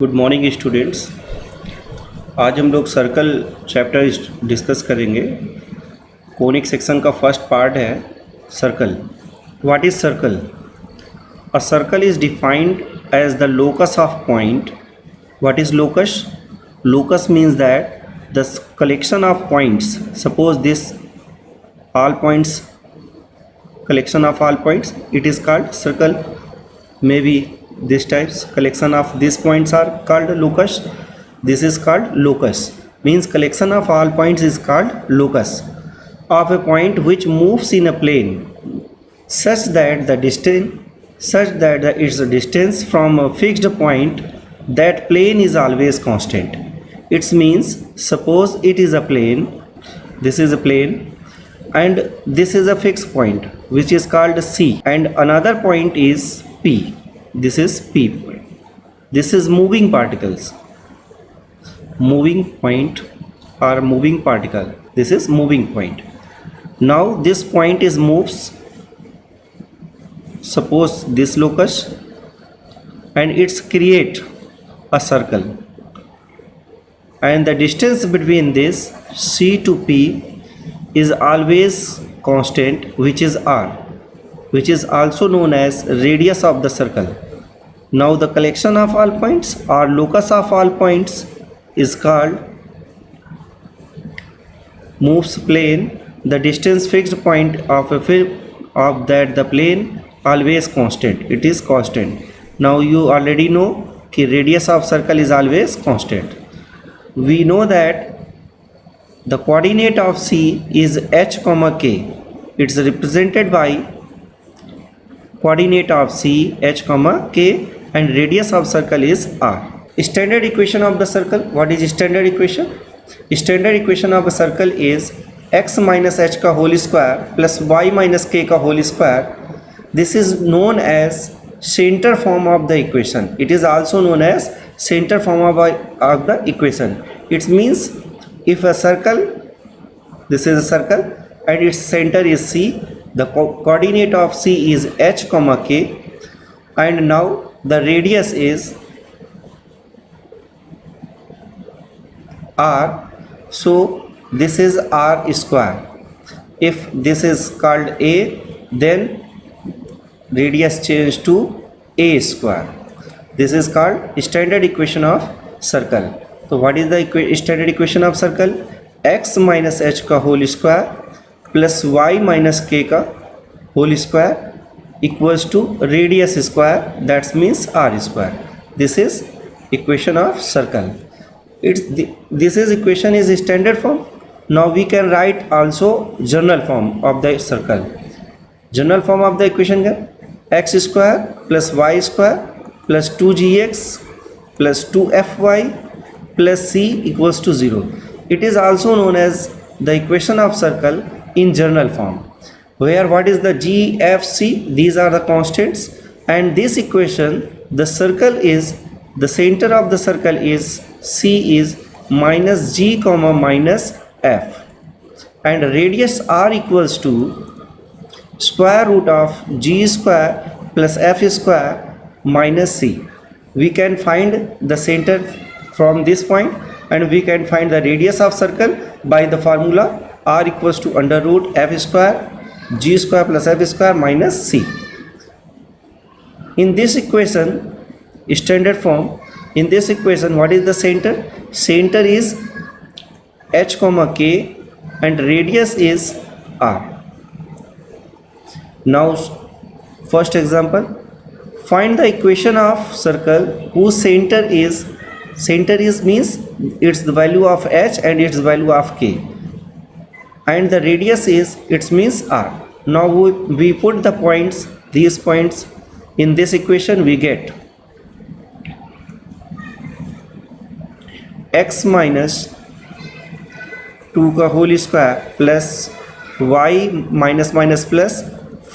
Good morning students. आज हम लोग सर्कल चैप्टर डिस्कस करेंगे। कोनिक सेक्शन का फर्स्ट पार्ट है circle. What is circle? A circle is defined as the locus of point. What is locus? Locus means that the collection of points. Suppose this all points, collection of all points, it is called circle. Maybe this types collection of these points are called locus. This is called locus, means collection of all points is called locus of a point which moves in a plane such that its distance from a fixed point, that plane is always constant. It means suppose it is a plane, this is a plane, and this is a fixed point which is called C, and another point is P. This is P point. This is moving particles, moving point or moving particle. This is moving point. Now this point is moves, suppose this locus, and it's create a circle, and the distance between this C to P is always constant, which is r, which is also known as radius of the circle. Now the collection of all points or locus of all points is called moves plane. The distance fixed point of that the plane always constant, it is constant. Now you already know कि radius of circle is always constant. We know that the coordinate of C is h comma k. It's represented by coordinate of C h comma k, and radius of circle is r. Standard equation of the circle. What is standard equation? Standard equation of a circle is x minus h ka whole square plus y minus k ka whole square. This is known as center form of the equation. It is also known as center form of the equation. It means if a circle, this is a circle and its center is C, the coordinate of C is h comma k, and now the radius is r, so this is r square. If this is called a, then radius change to a square. This is called standard equation of circle. So what is the standard equation of circle? X minus h का whole square plus y minus k का whole square equals to radius square, that means r square. This is equation of circle. This is equation is standard form. Now we can write also general form of the circle. General form of the equation is x square plus y square plus 2gx plus 2fy plus c equals to 0. It is also known as the equation of circle in general form, where what is the g, f, c, these are the constants, and this equation, the circle is, the center of the circle is C is minus g comma minus f, and radius r equals to square root of g square plus f square minus c. We can find the center from this point, and we can find the radius of circle by the formula r equals to under root f square g square plus f square minus c. In this equation, standard form, in this equation, what is the center? Center is h comma k, and radius is r. Now first example, find the equation of circle whose center is means it's the value of h and its value of k, and the radius is, it means r. Now we put the points, these points in this equation. We get x minus 2 का whole square plus y minus minus plus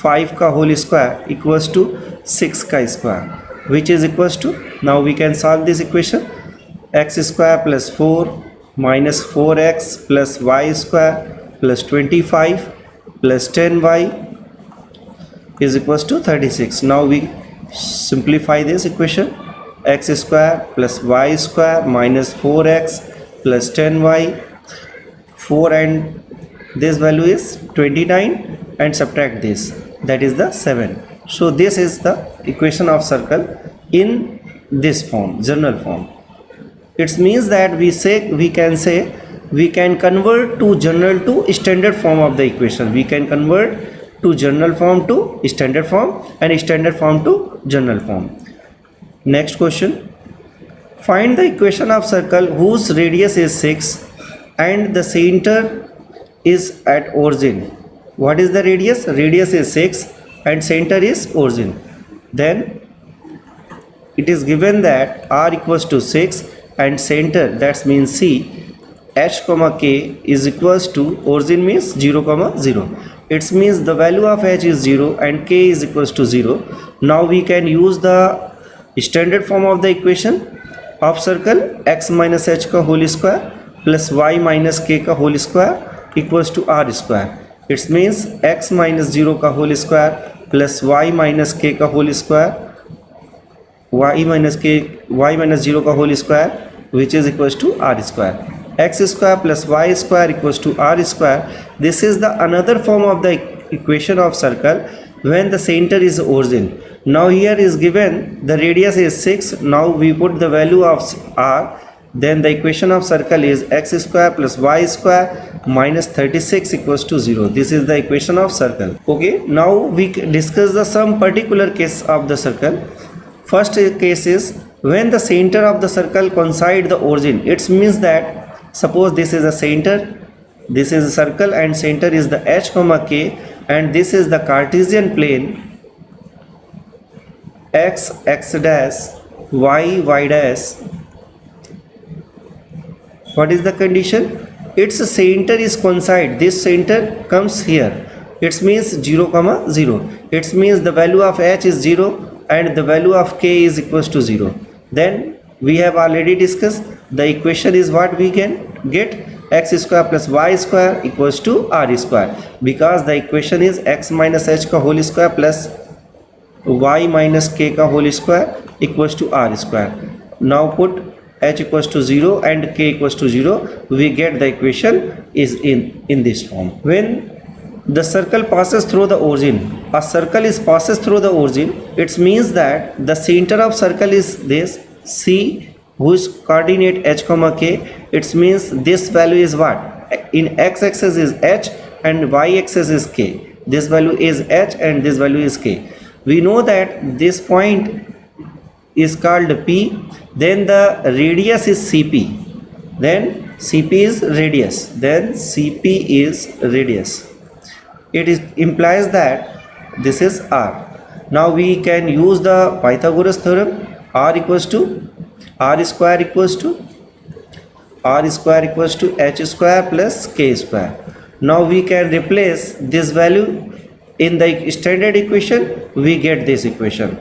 5 का whole square equals to 6 का square, which is equals to, now we can solve this equation. X square plus 4 minus 4x plus y square plus 25 plus 10y is equals to 36. Now we simplify this equation. x square plus y square minus 4x plus 10y, 4 and this value is 29 and subtract this, that is the 7. So this is the equation of circle in this form, general form. It means that we can convert to general to standard form of the equation. We can convert to general form to standard form and standard form to general form. Next question. Find the equation of circle whose radius is 6 and the center is at origin. What is the radius? Radius is 6 and center is origin. Then it is given that r equals to 6 and center, that means C, h comma k is equals to origin means 0 comma 0. It means the value of h is 0 and k is equals to 0. Now we can use the standard form of the equation of circle, x minus h ka whole square plus y minus k ka whole square equals to r square. It means x minus 0 ka whole square plus y minus k ka whole square, y minus 0 ka whole square, which is equals to r square. X square plus y square equals to r square. This is the another form of the equation of circle when the center is origin. Now here is given the radius is 6. Now we put the value of r. Then the equation of circle is x square plus y square minus 36 equals to 0. This is the equation of circle. Okay, now we discuss the some particular case of the circle. First case is when the center of the circle coincide the origin. It means that suppose this is a center, this is a circle and center is the h comma k and this is the Cartesian plane x dash y dash. What is the condition? Its center is coincide. This center comes here. It means 0 comma 0. It means the value of h is 0 and the value of k is equals to 0. Then we have already discussed the equation is what we can get, x square plus y square equals to r square, because the equation is x minus h ka whole square plus y minus k ka whole square equals to r square. Now put h equals to 0 and k equals to 0, we get the equation is in this form. When the circle passes through the origin, a circle is passes through the origin, it means that the center of circle is this C, whose coordinate h comma k. It means this value is what? In x-axis is h and y-axis is k. This value is h and this value is k. We know that this point is called P, then the radius is CP, then CP is radius, then CP is radius. It implies that this is R. Now we can use the Pythagoras theorem. R equals to R square equals to h square plus k square. Now we can replace this value in the standard equation. We get this equation,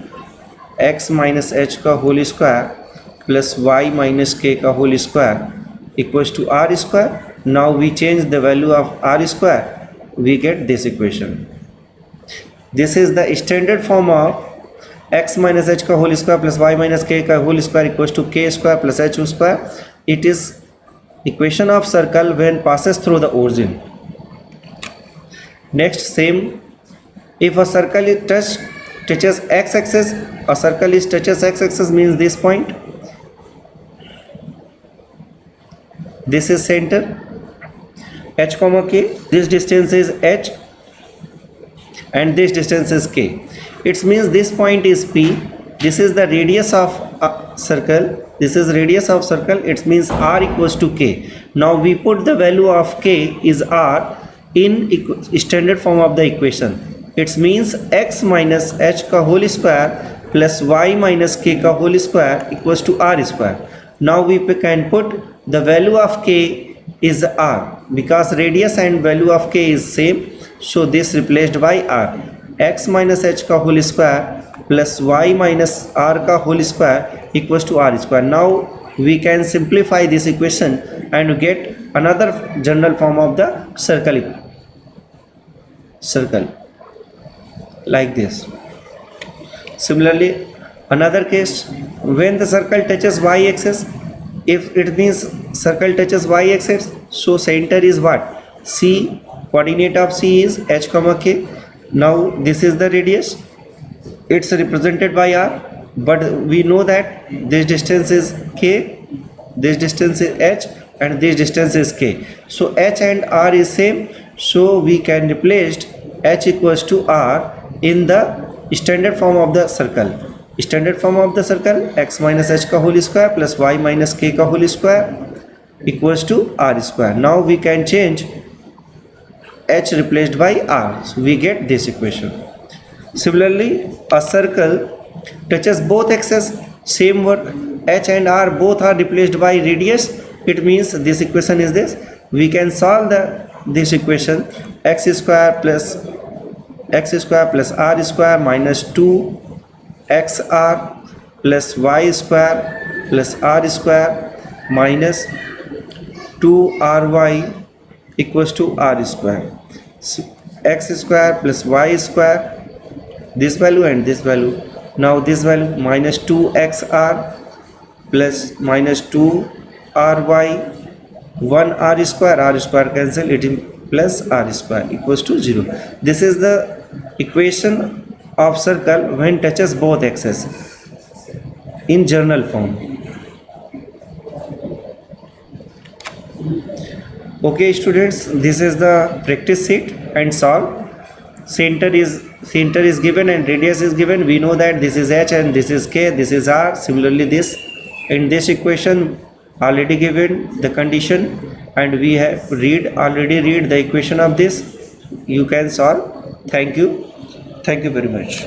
x minus h ka whole square plus y minus k ka whole square equals to r square. Now we change the value of r square, we get this equation. This is the standard form of x minus h ka whole square plus y minus k ka whole square equals to k square plus h square. It is equation of circle when passes through the origin. Next, same, if a circle is touches x-axis, a circle is touches x-axis means this point, this is center, h comma k, this distance is h and this distance is k. It means this point is P, this is the radius of a circle, this is radius of circle. It means r equals to k. Now we put the value of k is r in standard form of the equation. It means x minus h ka whole square plus y minus k ka whole square equals to r square. Now we can put the value of k is r, because radius and value of k is same, so this replaced by r. X minus h ka whole square plus y minus r ka whole square equals to r square. Now we can simplify this equation and get another general form of the circle like this. Similarly, Another case, when the circle touches y-axis, if it means circle touches y-axis, so center is what? C. Coordinate of C is h comma k. Now this is the radius, it's represented by r, but we know that this distance is k, this distance is h, and this distance is k. So h and r is same, so we can replace h equals to r in the standard form of the circle. Standard form of the circle, x minus h का whole square plus y minus k का whole square equals to r square. Now we can change h replaced by r, so we get this equation. Similarly, a circle touches both axes, same work, h and r both are replaced by radius. It means this equation is this. We can solve this equation, x square plus r square minus 2xr plus y square plus r square minus 2ry equals to r square. So, x square plus y square, this value and this value. Now this value minus 2xr plus minus 2ry, 1r square cancel, it is plus r square equals to 0. This is the equation of circle when touches both axes in general form. Okay students, this is the practice sheet and solve. Center is given and radius is given. We know that this is h and this is k, this is r. Similarly, this in this equation already given the condition, and we have already read the equation of this. You can solve. Thank you very much.